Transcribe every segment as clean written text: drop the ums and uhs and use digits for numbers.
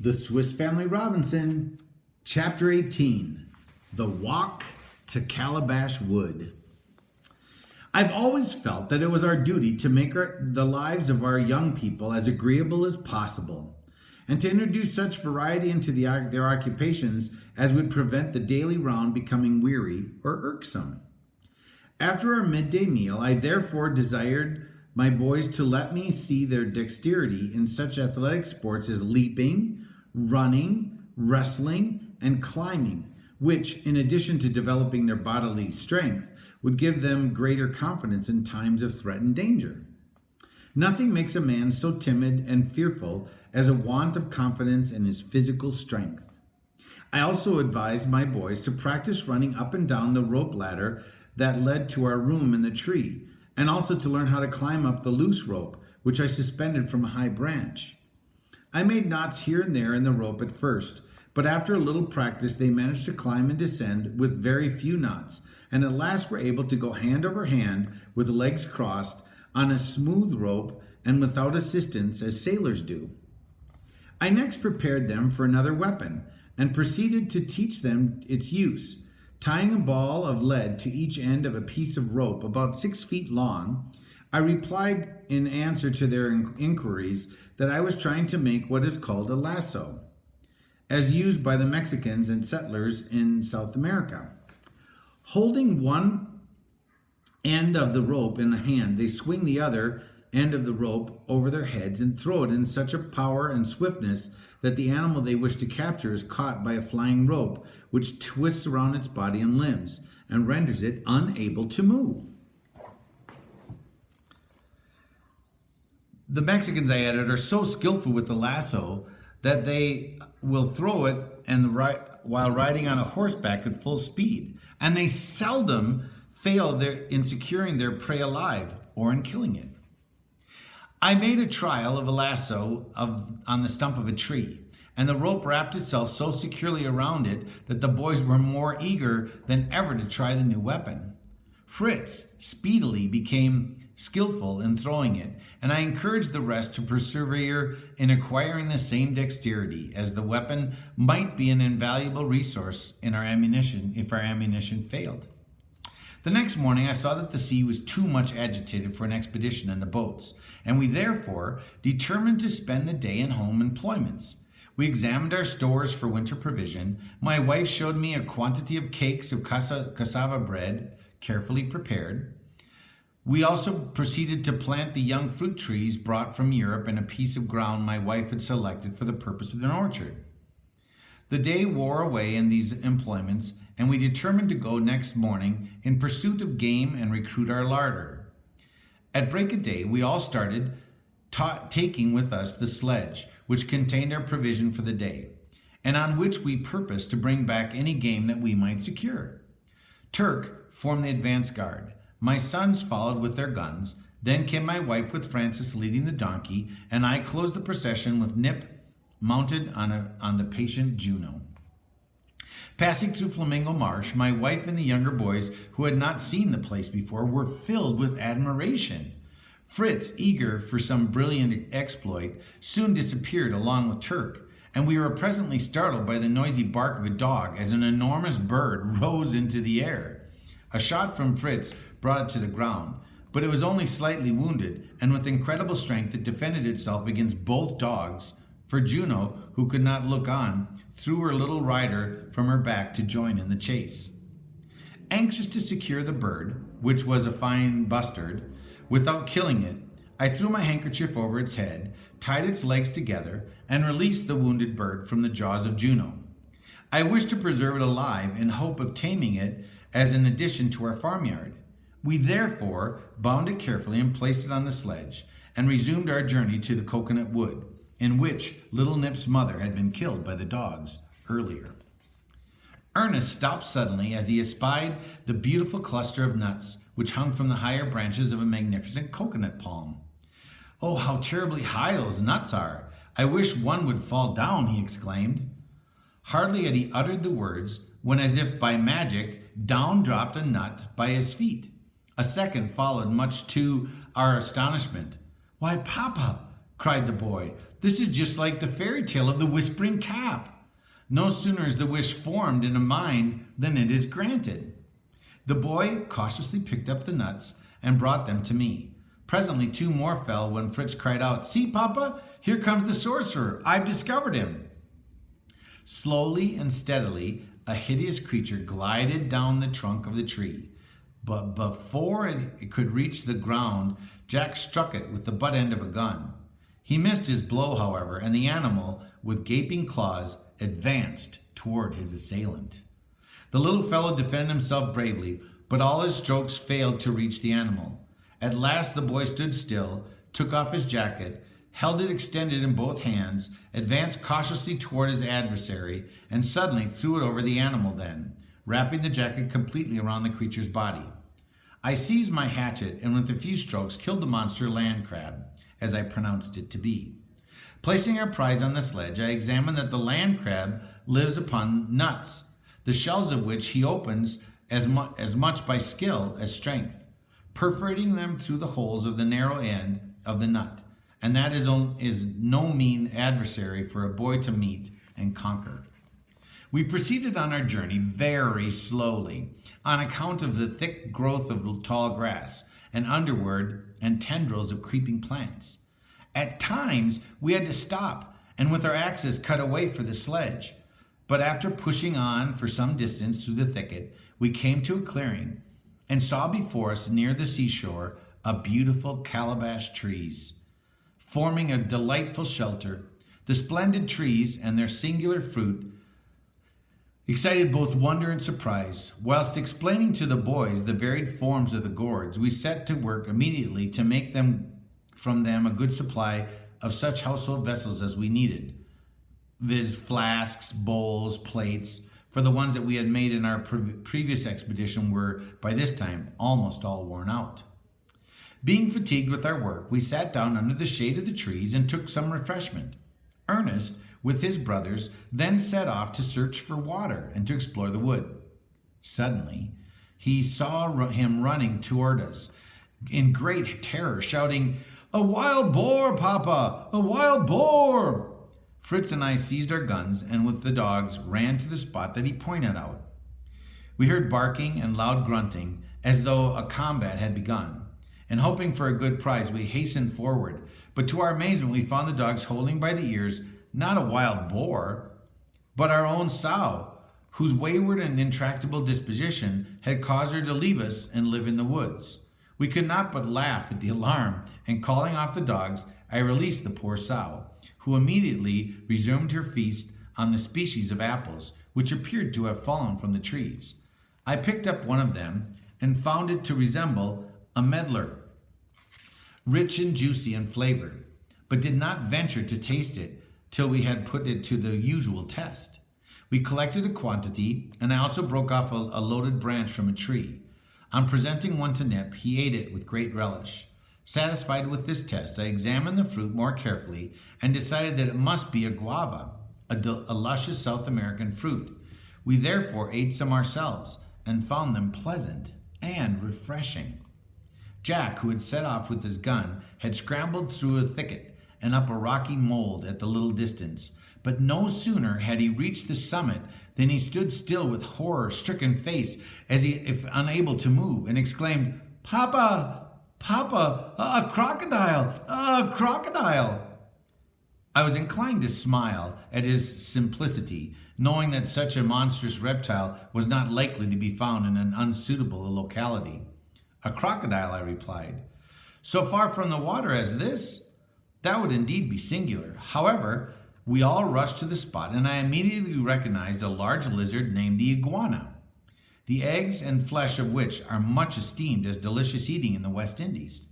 The Swiss Family Robinson, Chapter 18, The Walk to Calabash Wood. I've always felt that it was our duty to make the lives of our young people as agreeable as possible, and to introduce such variety into their occupations as would prevent the daily round becoming weary or irksome. After our midday meal, I therefore desired my boys to let me see their dexterity in such athletic sports as leaping, running, wrestling, and climbing, which, in addition to developing their bodily strength, would give them greater confidence in times of threatened danger. Nothing makes a man so timid and fearful as a want of confidence in his physical strength. I also advised my boys to practice running up and down the rope ladder that led to our room in the tree, and also to learn how to climb up the loose rope, which I suspended from a high branch. I made knots here and there in the rope at first, but after a little practice they managed to climb and descend with very few knots, and at last were able to go hand over hand with legs crossed on a smooth rope and without assistance as sailors do. I next prepared them for another weapon and proceeded to teach them its use, tying a ball of lead to each end of a piece of rope about 6 feet long. I replied in answer to their inquiries that I was trying to make what is called a lasso, as used by the Mexicans and settlers in South America. Holding one end of the rope in the hand, they swing the other end of the rope over their heads and throw it in such a power and swiftness that the animal they wish to capture is caught by a flying rope, which twists around its body and limbs and renders it unable to move. The Mexicans, I added, are so skillful with the lasso that they will throw it while riding on a horseback at full speed, and they seldom fail in securing their prey alive or in killing it. I made a trial of a lasso on the stump of a tree, and the rope wrapped itself so securely around it that the boys were more eager than ever to try the new weapon. Fritz speedily became skillful in throwing it, and I encouraged the rest to persevere in acquiring the same dexterity, as the weapon might be an invaluable resource in our ammunition if our ammunition failed. The next morning I saw that the sea was too much agitated for an expedition in the boats, and we therefore determined to spend the day in home employments. We examined our stores for winter provision. My wife showed me a quantity of cakes of cassava bread, carefully prepared. We also proceeded to plant the young fruit trees brought from Europe in a piece of ground my wife had selected for the purpose of an orchard. The day wore away in these employments, and we determined to go next morning in pursuit of game and recruit our larder. At break of day, we all started, taking with us the sledge, which contained our provision for the day, and on which we purposed to bring back any game that we might secure. Turk formed the advance guard. My sons followed with their guns. Then came my wife with Francis leading the donkey, and I closed the procession with Nip mounted on the patient Juno. Passing through Flamingo Marsh, my wife and the younger boys, who had not seen the place before, were filled with admiration. Fritz, eager for some brilliant exploit, soon disappeared along with Turk, and we were presently startled by the noisy bark of a dog as an enormous bird rose into the air. A shot from Fritz brought it to the ground, but it was only slightly wounded, and with incredible strength it defended itself against both dogs, for Juno, who could not look on, threw her little rider from her back to join in the chase. Anxious to secure the bird, which was a fine bustard, without killing it, I threw my handkerchief over its head, tied its legs together, and released the wounded bird from the jaws of Juno. I wished to preserve it alive in hope of taming it as an addition to our farmyard. We therefore bound it carefully and placed it on the sledge, and resumed our journey to the coconut wood, in which little Nip's mother had been killed by the dogs earlier. Ernest stopped suddenly as he espied the beautiful cluster of nuts which hung from the higher branches of a magnificent coconut palm. "Oh, how terribly high those nuts are! I wish one would fall down," he exclaimed. Hardly had he uttered the words when, as if by magic, down dropped a nut by his feet. A second followed, much to our astonishment. "Why, Papa, cried the boy. "This is just like the fairy tale of the whispering cap. No sooner is the wish formed in a mind than it is granted." The boy cautiously picked up the nuts and brought them to me. Presently 2 more fell when Fritz cried out, "See, Papa, here comes the sorcerer. I've discovered him." Slowly and steadily, a hideous creature glided down the trunk of the tree. But before it could reach the ground, Jack struck it with the butt end of a gun. He missed his blow, however, and the animal, with gaping claws, advanced toward his assailant. The little fellow defended himself bravely, but all his strokes failed to reach the animal. At last the boy stood still, took off his jacket, held it extended in both hands, advanced cautiously toward his adversary, and suddenly threw it over the animal then, wrapping the jacket completely around the creature's body. I seized my hatchet and with a few strokes killed the monster land crab, as I pronounced it to be. Placing our prize on the sledge, I examined that the land crab lives upon nuts, the shells of which he opens as much by skill as strength, perforating them through the holes of the narrow end of the nut, and that is no mean adversary for a boy to meet and conquer. We proceeded on our journey very slowly, on account of the thick growth of tall grass, and underwood and tendrils of creeping plants. At times, we had to stop and with our axes cut away for the sledge. But after pushing on for some distance through the thicket, we came to a clearing and saw before us near the seashore a beautiful calabash trees, forming a delightful shelter. The splendid trees and their singular fruit excited both wonder and surprise. Whilst explaining to the boys the varied forms of the gourds, we set to work immediately to make from them a good supply of such household vessels as we needed, viz. Flasks, bowls, plates, for the ones that we had made in our previous expedition were, by this time, almost all worn out. Being fatigued with our work, we sat down under the shade of the trees and took some refreshment. Ernest, with his brothers, then set off to search for water and to explore the wood. Suddenly, he saw him running toward us in great terror, shouting, "A wild boar, Papa! A wild boar!" Fritz and I seized our guns and with the dogs ran to the spot that he pointed out. We heard barking and loud grunting as though a combat had begun, and hoping for a good prize, we hastened forward. But to our amazement, we found the dogs holding by the ears not a wild boar, but our own sow, whose wayward and intractable disposition had caused her to leave us and live in the woods. We could not but laugh at the alarm, and calling off the dogs, I released the poor sow, who immediately resumed her feast on the species of apples which appeared to have fallen from the trees. I picked up one of them and found it to resemble a medlar, rich and juicy in flavor, but did not venture to taste it till we had put it to the usual test. We collected a quantity, and I also broke off a loaded branch from a tree. On presenting one to Nip, he ate it with great relish. Satisfied with this test, I examined the fruit more carefully and decided that it must be a guava, a luscious South American fruit. We therefore ate some ourselves and found them pleasant and refreshing. Jack, who had set off with his gun, had scrambled through a thicket and up a rocky mold at the little distance. But no sooner had he reached the summit than he stood still with horror-stricken face as if unable to move, and exclaimed, "Papa! Papa! A crocodile! A crocodile!" I was inclined to smile at his simplicity, knowing that such a monstrous reptile was not likely to be found in an unsuitable locality. "A crocodile," I replied. "So far from the water as this? That would indeed be singular." However, we all rushed to the spot, and I immediately recognized a large lizard named the iguana, the eggs and flesh of which are much esteemed as delicious eating in the West Indies.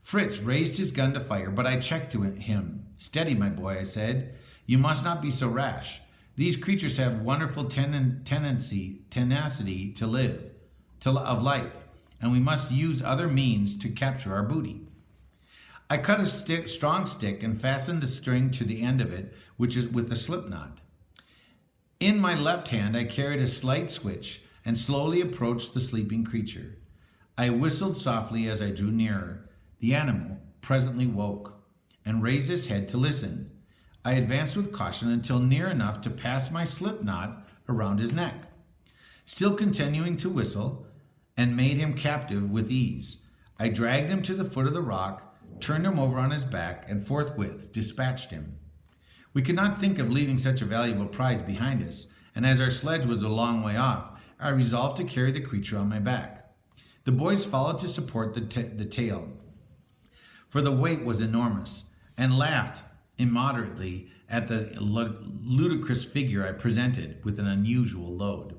Fritz raised his gun to fire, but I checked him. "Steady, my boy," I said. "You must not be so rash. These creatures have wonderful tenacity of life, and we must use other means to capture our booty." I cut a strong stick and fastened a string to the end of it, which is with a slip knot. In my left hand I carried a slight switch and slowly approached the sleeping creature. I whistled softly as I drew nearer. The animal presently woke, and raised his head to listen. I advanced with caution until near enough to pass my slip knot around his neck, still continuing to whistle, and made him captive with ease. I dragged him to the foot of the rock, turned him over on his back, and forthwith dispatched him. We could not think of leaving such a valuable prize behind us, and as our sledge was a long way off, I resolved to carry the creature on my back. The boys followed to support the tail, for the weight was enormous, and laughed immoderately at the ludicrous figure I presented with an unusual load.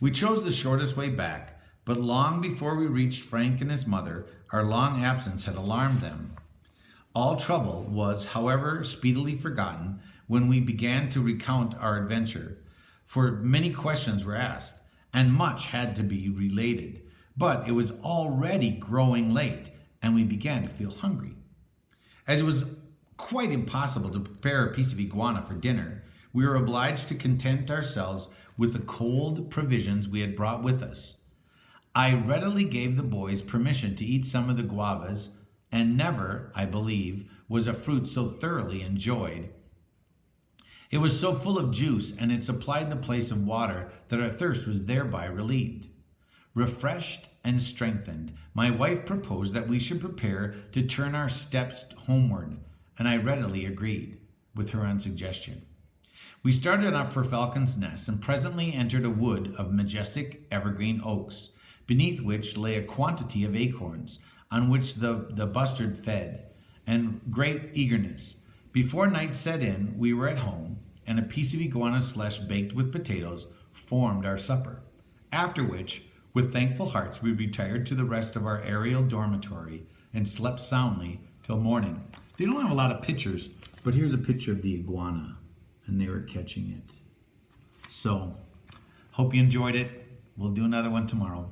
We chose the shortest way back, but long before we reached Frank and his mother, our long absence had alarmed them. All trouble was, however, speedily forgotten when we began to recount our adventure, for many questions were asked, and much had to be related. But it was already growing late, and we began to feel hungry. As it was quite impossible to prepare a piece of iguana for dinner, we were obliged to content ourselves with the cold provisions we had brought with us. I readily gave the boys permission to eat some of the guavas, and never, I believe, was a fruit so thoroughly enjoyed. It was so full of juice, and it supplied the place of water, that our thirst was thereby relieved. Refreshed and strengthened, my wife proposed that we should prepare to turn our steps homeward, and I readily agreed with her on suggestion. We started up for Falcon's Nest, and presently entered a wood of majestic evergreen oaks, beneath which lay a quantity of acorns, on which the bustard fed, and great eagerness. Before night set in, we were at home, and a piece of iguana's flesh baked with potatoes formed our supper, after which, with thankful hearts, we retired to the rest of our aerial dormitory and slept soundly till morning. They don't have a lot of pictures, but here's a picture of the iguana, and they were catching it. So, hope you enjoyed it. We'll do another one tomorrow.